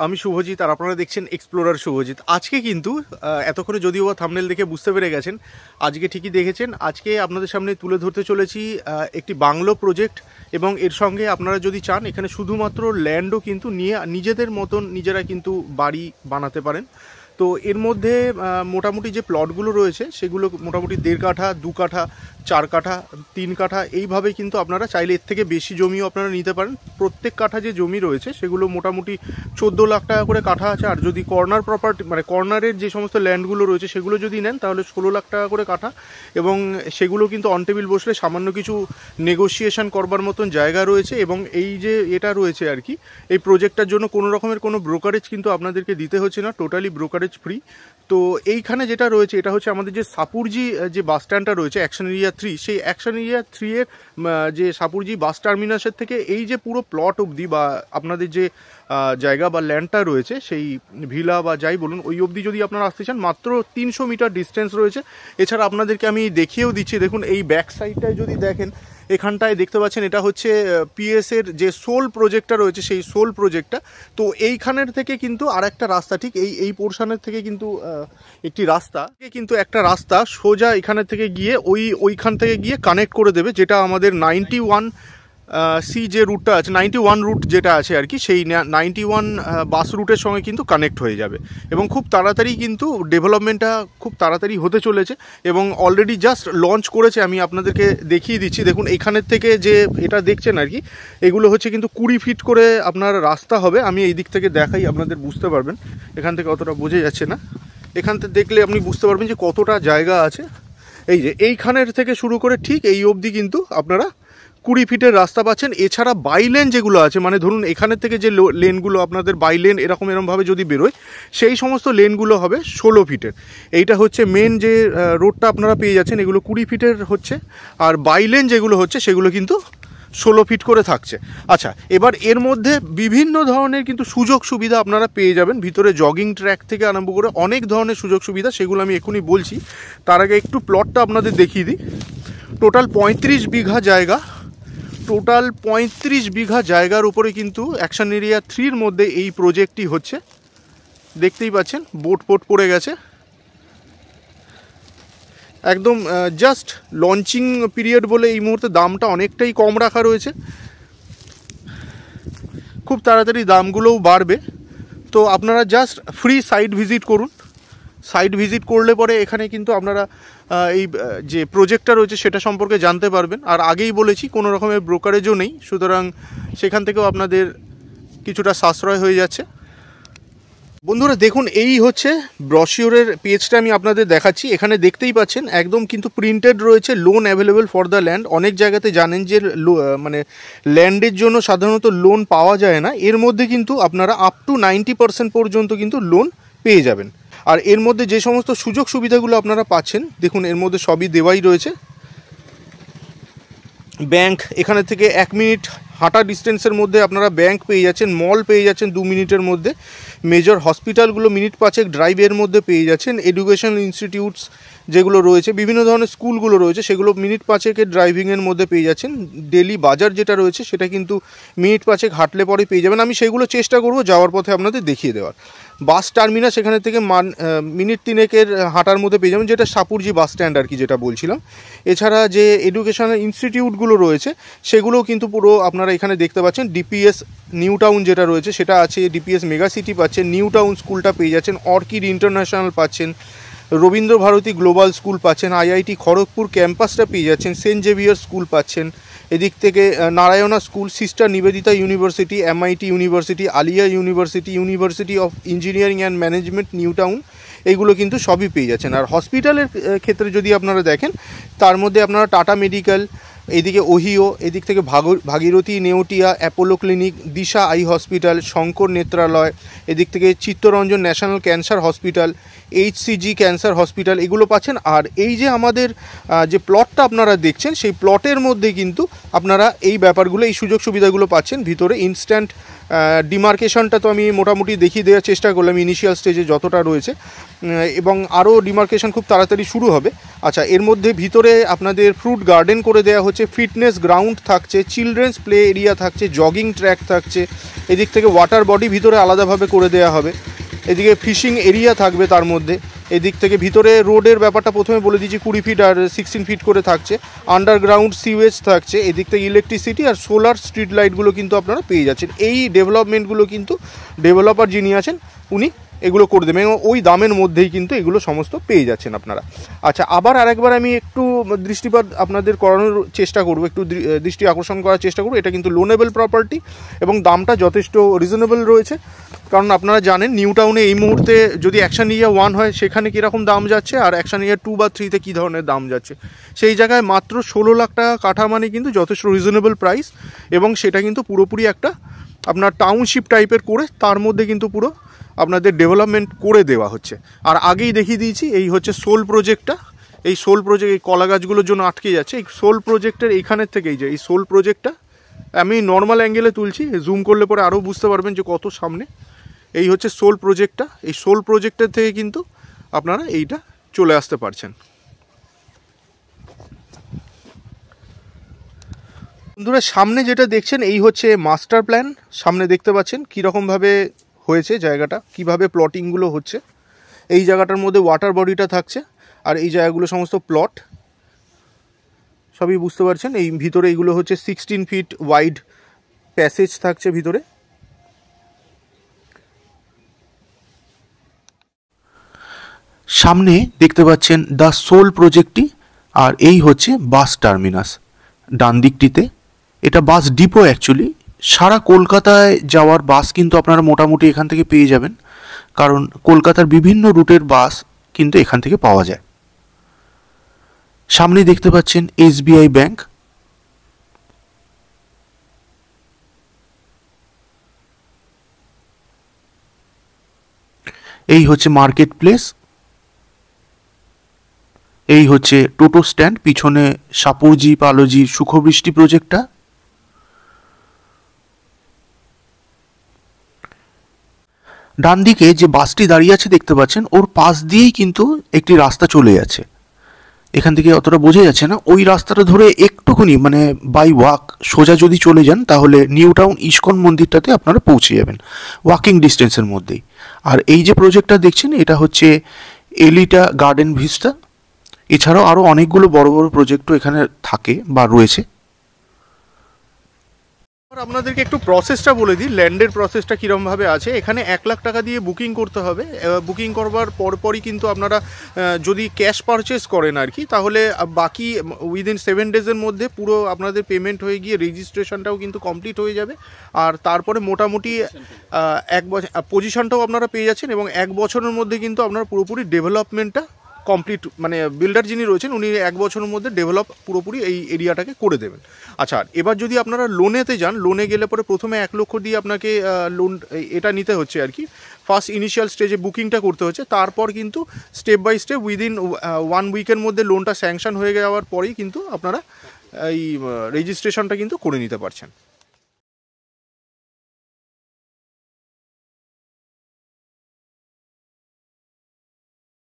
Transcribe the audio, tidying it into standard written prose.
আমি শুভজিৎ আর আপনারা দেখছেন এক্সপ্লোরার শুভজিৎ। আজকে কিন্তু এতক্ষণে যদিও বা থাম্বনেল দেখে বুঝতে পেরে গেছেন, আজকে ঠিকই দেখেছেন। আজকে আপনাদের সামনে তুলে ধরতে চলেছি একটি বাংলো প্রজেক্ট, এবং এর সঙ্গে আপনারা যদি চান এখানে শুধুমাত্র ল্যান্ডও কিন্তু নিয়ে নিজেদের মতন নিজেরা কিন্তু বাড়ি বানাতে পারেন। তো এর মধ্যে মোটামুটি যে প্লটগুলো রয়েছে সেগুলো মোটামুটি 1.5 কাঠা, 2 কাঠা, 4 কাঠা, 3 কাঠা এইভাবে কিন্তু আপনারা চাইলে এর থেকে বেশি জমিও আপনারা নিতে পারেন। প্রত্যেক কাঠা যে জমি রয়েছে সেগুলো মোটামুটি 14 লাখ টাকা করে কাঠা আছে। আর যদি কর্নার প্রপার্টি মানে কর্নারের যে সমস্ত ল্যান্ডগুলো রয়েছে সেগুলো যদি নেন তাহলে 16 লাখ টাকা করে কাঠা, এবং সেগুলো কিন্তু অন টেবিল বসলে সামান্য কিছু নেগোসিয়েশন করবার মতন জায়গা রয়েছে। এবং এই যে এটা রয়েছে আর কি, এই প্রজেক্টটার জন্য কোনো রকমের কোনো ব্রোকারেজ কিন্তু আপনাদেরকে দিতে হচ্ছে না, টোটালি ব্রোকারেজ ফ্রি। তো এইখানে যেটা রয়েছে এটা হচ্ছে আমাদের যে সাপুরজি যে বাস স্ট্যান্ডটা রয়েছে অ্যাকশন এরিয়া 3, সেই অ্যাকশন এরিয়া 3 এর যে সাপুরজি বাস টার্মিনাসের থেকে এই যে পুরো প্লট অবধি বা আপনাদের যে জায়গা বা ল্যান্ডটা রয়েছে সেই ভিলা বা যাই বলুন ওই অবধি যদি আপনারা আসতে চান মাত্র 300 মিটার ডিস্টেন্স রয়েছে। এছাড়া আপনাদেরকে আমি দেখিয়েও দিচ্ছি, দেখুন এই ব্যাক সাইডটায় যদি দেখেন এখানটায় দেখতে পাচ্ছেন এটা হচ্ছে পিএসের যে সোল প্রজেক্টটা রয়েছে সেই সোল প্রজেক্টটা। তো এইখানের থেকে কিন্তু আর একটা রাস্তা, ঠিক এই পোর্শনের থেকে কিন্তু একটি রাস্তা কিন্তু একটা রাস্তা সোজা এখানের থেকে গিয়ে ওইখান থেকে গিয়ে কানেক্ট করে দেবে, যেটা আমাদের 91 সি যে রুটটা আছে, 91 রুট যেটা আছে আর কি, সেই 91 বাস রুটের সঙ্গে কিন্তু কানেক্ট হয়ে যাবে। এবং খুব তাড়াতাড়ি কিন্তু ডেভেলপমেন্টটা খুব তাড়াতাড়ি হতে চলেছে এবং অলরেডি জাস্ট লঞ্চ করেছে। আমি আপনাদেরকে দেখিয়ে দিচ্ছি, দেখুন এখানের থেকে যে এটা দেখছেন আর কি, এগুলো হচ্ছে কিন্তু 20 ফিট করে আপনার রাস্তা হবে। আমি এই দিক থেকে দেখাই, আপনাদের বুঝতে পারবেন, এখান থেকে অতটা বোঝা যাচ্ছে না, এখান থেকে দেখলে আপনি বুঝতে পারবেন যে কতটা জায়গা আছে। এই যে এইখানের থেকে শুরু করে ঠিক এই অবধি কিন্তু আপনারা 20 ফিটের রাস্তা পাচ্ছেন। এছাড়া বাইলেন যেগুলো আছে, মানে ধরুন এখানের থেকে যে লেনগুলো আপনাদের বাইলেন এরকমভাবে যদি বেরোয়, সেই সমস্ত লেনগুলো হবে 16 ফিটের। এইটা হচ্ছে মেন যে রোডটা আপনারা পেয়ে যাচ্ছেন, এগুলো 20 ফিটের হচ্ছে, আর বাইলেন যেগুলো হচ্ছে সেগুলো কিন্তু 16 ফিট করে থাকছে। আচ্ছা, এবার এর মধ্যে বিভিন্ন ধরনের কিন্তু সুযোগ সুবিধা আপনারা পেয়ে যাবেন, ভিতরে জগিং ট্র্যাক থেকে আরম্ভ করে অনেক ধরনের সুযোগ সুবিধা, সেগুলো আমি এখনই বলছি। তার আগে একটু প্লটটা আপনাদের দেখিয়ে দিই। টোটাল 35 বিঘা জায়গা, টোটাল 35 বিঘা জায়গার উপরে কিন্তু অ্যাকশন এরিয়া 3-র মধ্যে এই প্রজেক্টটি হচ্ছে। দেখতেই পাচ্ছেন বোট পড়ে গেছে, একদম জাস্ট লঞ্চিং পিরিয়ড বলে এই মুহূর্তে দামটা অনেকটাই কম রাখা রয়েছে, খুব তাড়াতাড়ি দামগুলোও বাড়বে। তো আপনারা জাস্ট ফ্রি সাইট ভিজিট করুন। সাইট ভিজিট করলে পরে এখানে কিন্তু আপনারা এই যে প্রজেক্টটা রয়েছে সেটা সম্পর্কে জানতে পারবেন। আর আগেই বলেছি কোনো রকমের ব্রোকারেজও নেই, সুতরাং সেখান থেকেও আপনাদের কিছুটা সাশ্রয় হয়ে যাচ্ছে। বন্ধুরা দেখুন, এই হচ্ছে ব্রশিওরের পেজটা আমি আপনাদের দেখাচ্ছি। এখানে দেখতেই পাচ্ছেন একদম কিন্তু প্রিন্টেড রয়েছে loan available for the land. অনেক জায়গাতে জানেন যে মানে ল্যান্ডের জন্য সাধারণত লোন পাওয়া যায় না, এর মধ্যে কিন্তু আপনারা আপ টু 90% পর্যন্ত কিন্তু লোন পেয়ে যাবেন। আর এর মধ্যে যে সমস্ত সুযোগ সুবিধাগুলো আপনারা পাচ্ছেন দেখুন এর মধ্যে সবই দেওয়াই রয়েছে। ব্যাংক এখানে থেকে 1 মিনিট হাঁটা ডিস্টেন্সের মধ্যে আপনারা ব্যাংক পেয়ে যাচ্ছেন, মল পেয়ে যাচ্ছেন 2 মিনিটের মধ্যে, মেজর হসপিটালগুলো মিনিট 5 ড্রাইভের মধ্যে পেয়ে যাচ্ছেন, এডুকেশন ইনস্টিটিউটস যেগুলো রয়েছে, বিভিন্ন ধরনের স্কুলগুলো রয়েছে সেগুলো মিনিট 5 ড্রাইভিংয়ের মধ্যে পেয়ে যাচ্ছেন। ডেলি বাজার যেটা রয়েছে সেটা কিন্তু মিনিট 5 হাঁটলে পরে পেয়ে যাবেন। আমি সেগুলো চেষ্টা করব যাওয়ার পথে আপনাদের দেখিয়ে দেওয়ার। বাস টার্মিনাস এখানে থেকে মিনিট 3 হাঁটার মধ্যে পেয়ে যাবেন, যেটা সাপুরজি বাস স্ট্যান্ড আর কি যেটা বলছিলাম। এছাড়া যে এডুকেশনাল ইনস্টিটিউটগুলো রয়েছে সেগুলোও কিন্তু পুরো আপনারা এখানে দেখতে পাচ্ছেন। ডিপিএস নিউ টাউন যেটা রয়েছে সেটা আছে, ডিপিএস মেগা সিটি পাচ্ছেন, নিউ টাউন স্কুলটা পেয়ে যাচ্ছেন, অর্কিড ইন্টারন্যাশনাল পাচ্ছেন, রবীন্দ্র ভারতী গ্লোবাল স্কুল পাচ্ছেন, আইআইটি খড়গপুর ক্যাম্পাসটা পেয়ে যাচ্ছেন, সেন্ট জেভিয়ার স্কুল পাচ্ছেন, এদিক থেকে Narayana school, sister Nivedita university, MIT university, Aliah university, university of engineering and management new town, এইগুলো কিন্তু সবই পেয়ে যাচ্ছেন। আর হসপিটালের ক্ষেত্রে যদি আপনারা দেখেন তার মধ্যে আপনারা টাটা মেডিকেল, এদিকে ওহিও, এদিক থেকে ভাগীরথী নেওটিয়া, অ্যাপোলো ক্লিনিক, দিশা আই হসপিটাল, শঙ্কর নেত্রালয়, এদিক থেকে Chittaranjan national cancer hospital, HCG cancer hospital এগুলো পাচ্ছেন। আর এই যে আমাদের যে প্লটটা আপনারা দেখছেন, সেই প্লটের মধ্যে কিন্তু আপনারা এই ব্যাপারগুলো, এই সুযোগ সুবিধাগুলো পাচ্ছেন। ভিতরে ইনস্ট্যান্ট ডিমার্কেশনটা তো আমি মোটামুটি দেখিয়ে দেওয়ার চেষ্টা করলাম ইনিশিয়াল স্টেজে যতটা রয়েছে, এবং আরও ডিমার্কেশন খুব তাড়াতাড়ি শুরু হবে। আচ্ছা, এর মধ্যে ভিতরে আপনাদের ফ্রুট গার্ডেন করে দেওয়া হচ্ছে, ফিটনেস গ্রাউন্ড থাকছে, চিলড্রেন্স প্লে এরিয়া থাকছে, জগিং ট্র্যাক থাকছে, এদিক থেকে ওয়াটার বডি ভিতরে আলাদাভাবে করে দেওয়া হবে, এদিকে ফিশিং এরিয়া থাকবে তার মধ্যে, এদিক থেকে ভিতরে রোডের ব্যাপারটা প্রথমে বলে দিচ্ছি 20 ফিট আর 16 ফিট করে থাকছে, আন্ডারগ্রাউন্ড সিওয়েজ থাকছে, এদিক থেকে ইলেকট্রিসিটি আর সোলার স্ট্রিট লাইটগুলো কিন্তু আপনারা পেয়ে যাচ্ছেন। এই ডেভেলপমেন্টগুলো কিন্তু ডেভেলপার যিনি আছেন উনি এগুলো করে দেবেন, এবং ওই দামের মধ্যেই কিন্তু এগুলো সমস্ত পেয়ে যাচ্ছেন আপনারা। আচ্ছা, আবার আরেকবার আমি একটু দৃষ্টিপাত আপনাদের করানোর চেষ্টা করব, একটু দৃষ্টি আকর্ষণ করার চেষ্টা করব। এটা কিন্তু লোনেবল প্রপার্টি এবং দামটা যথেষ্ট রিজনেবল রয়েছে, কারণ আপনারা জানেন নিউ টাউনে এই মুহূর্তে যদি অ্যাকশন এরিয়া 1 হয় সেখানে কীরকম দাম যাচ্ছে, আর অ্যাকশন এরিয়া 2 বা 3-তে কী ধরনের দাম যাচ্ছে। সেই জায়গায় মাত্র 16 লাখ টাকা কাঠা মানে কিন্তু যথেষ্ট রিজনেবল প্রাইস, এবং সেটা কিন্তু পুরোপুরি একটা আপনার টাউনশিপ টাইপের করে তার মধ্যে কিন্তু পুরো আপনাদের ডেভেলপমেন্ট করে দেওয়া হচ্ছে। আর আগেই দেখিয়ে দিয়েছি এই হচ্ছে সোল প্রজেক্টটা। এই সোল প্রজেক্ট, এই কলা গাছগুলোর জন্য আটকে যাচ্ছে, এই সোল প্রজেক্টের এইখানের থেকেই যে এই সোল প্রজেক্টটা আমি নর্মাল অ্যাঙ্গেলে তুলছি, জুম করলে পরে আরও বুঝতে পারবেন যে কত সামনে। এই হচ্ছে সোল প্রজেক্টটা, এই সোল প্রজেক্টের থেকে কিন্তু আপনারা এইটা চলে আসতে পারছেন। বন্ধুরা, সামনে যেটা দেখছেন এই হচ্ছে মাস্টার প্ল্যান। সামনে দেখতে পাচ্ছেন কীরকমভাবে হয়েছে জায়গাটা, কিভাবে প্লটিংগুলো হচ্ছে। এই জায়গাটার মধ্যে ওয়াটার বডিটা থাকছে, আর এই জায়গাগুলো সমস্ত প্লট, সবই বুঝতে পারছেন। এই ভিতরে এইগুলো হচ্ছে 16 ফিট ওয়াইড প্যাসেজ থাকছে ভিতরে। সামনে দেখতে পাচ্ছেন দ্য সোল প্রজেক্টটি, আর এই হচ্ছে বাস টার্মিনাস ডান দিকটিতে। এটা বাস ডিপো অ্যাকচুয়ালি। সারা কলকাতায় যাওয়ার বাস কিন্তু আপনারা মোটামুটি এখান থেকে পেয়ে যাবেন, কারণ কলকাতার বিভিন্ন রুটের বাস কিন্তু এখান থেকে পাওয়া যায়। সামনে দেখতে পাচ্ছেন SBI ব্যাংক। এই হচ্ছে মার্কেট প্লেস, এই হচ্ছে টোটো স্ট্যান্ড, পিছনে সাপুরজি পালোজি সুখবৃষ্টি প্রজেক্টটা। ডান দিকে যে বাসটি দাঁড়িয়ে আছে দেখতে পাচ্ছেন, ওর পাশ দিয়েই কিন্তু একটি রাস্তা চলে যাচ্ছে। এখান থেকে অতটা বোঝা যাচ্ছে না, ওই রাস্তাটা ধরে একটুখানি মানে বাই ওয়াক সোজা যদি চলে যান তাহলে নিউ টাউন ইস্কন মন্দিরটাতে আপনারা পৌঁছে যাবেন ওয়াকিং ডিস্টেন্সের মধ্যেই। আর এই যে প্রজেক্টটা দেখছেন এটা হচ্ছে এলিটা গার্ডেন ভিস্টা। এছাড়াও আরও অনেকগুলো বড় বড় প্রজেক্টও এখানে থাকে বা রয়েছে। আপনাদেরকে একটু প্রসেসটা বলে দিই, ল্যান্ডের প্রসেসটা কীরকমভাবে আছে। এখানে 1 লাখ টাকা দিয়ে বুকিং করতে হবে। বুকিং করবার পরপরই কিন্তু আপনারা যদি ক্যাশ পারচেস করেন আর কি, তাহলে বাকি উইদিন 7 ডেজের মধ্যে পুরো আপনাদের পেমেন্ট হয়ে গিয়ে রেজিস্ট্রেশনটাও কিন্তু কমপ্লিট হয়ে যাবে। আর তারপরে মোটামুটি 1 বছর পজিশনটাও আপনারা পেয়ে যাচ্ছেন, এবং 1 বছরের মধ্যে কিন্তু আপনারা পুরোপুরি ডেভেলপমেন্টটা কমপ্লিট, মানে বিল্ডার যিনি রয়েছেন উনি 1 বছরের মধ্যে ডেভেলপ পুরোপুরি এই এরিয়াটাকে করে দেবেন। আচ্ছা, এবার যদি আপনারা লোনেতে যান, লোনে গেলে পরে প্রথমে 1 লক্ষ দিয়ে আপনাকে লোন এটা নিতে হচ্ছে আর কি। ফার্স্ট ইনিশিয়াল স্টেজে বুকিংটা করতে হচ্ছে, তারপর কিন্তু স্টেপ বাই স্টেপ উইদিন 1 উইকের মধ্যে লোনটা স্যাংশন হয়ে যাওয়ার পরেই কিন্তু আপনারা এই রেজিস্ট্রেশনটা কিন্তু করে নিতে পারছেন।